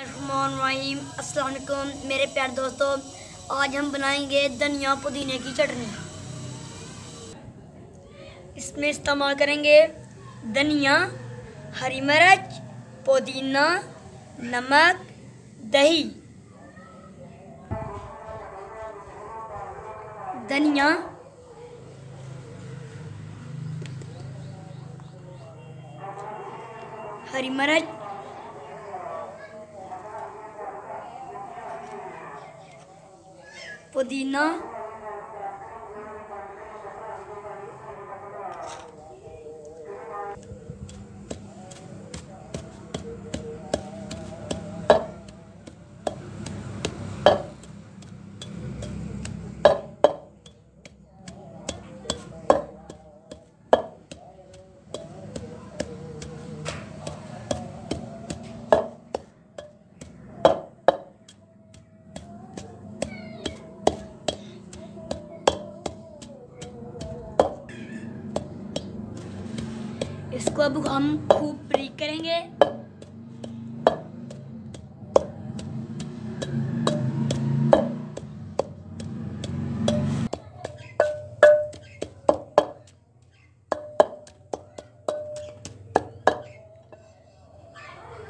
रहीम अस्सलाम वालेकुम मेरे प्यारे दोस्तों। आज हम बनाएंगे धनिया पुदीने की चटनी। इसमें इस्तेमाल करेंगे धनिया, हरी मिर्च, पुदीना, नमक, दही। धनिया, हरी मिर्च, पुदीना, इसको अब हम खूब ब्रीक करेंगे।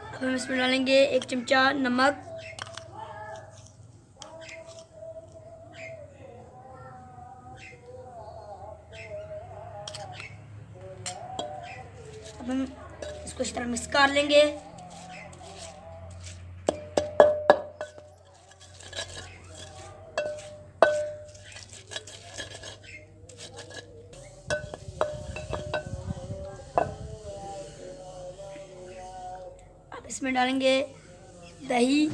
अब हम इसमें डालेंगे 1 चमचा नमक, अब हम इसको इस तरह मिक्स कर लेंगे। अब इसमें डालेंगे दही,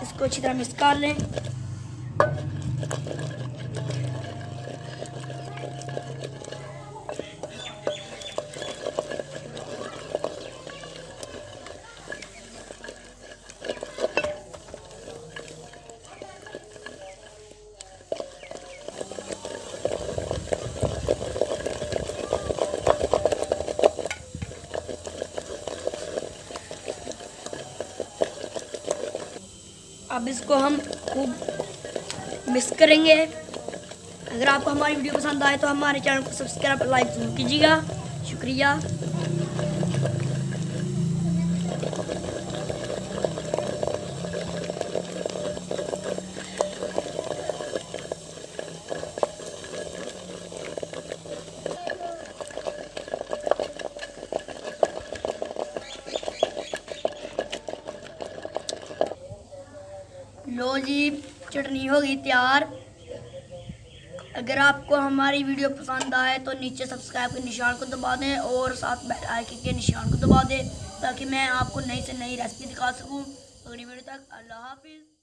इसको अच्छी तरह मिक्स कर लें। अब इसको हम खूब मिक्स करेंगे। अगर आपको हमारी वीडियो पसंद आए तो हमारे चैनल को सब्सक्राइब और लाइक जरूर कीजिएगा। शुक्रिया। लो जी, चटनी हो गई तैयार। अगर आपको हमारी वीडियो पसंद आए तो नीचे सब्सक्राइब के निशान को दबा दें और साथ बेल आइकन के निशान को दबा दें ताकि मैं आपको नई से नई रेसिपी दिखा सकूं। अगली वीडियो तक अल्लाह हाफिज़।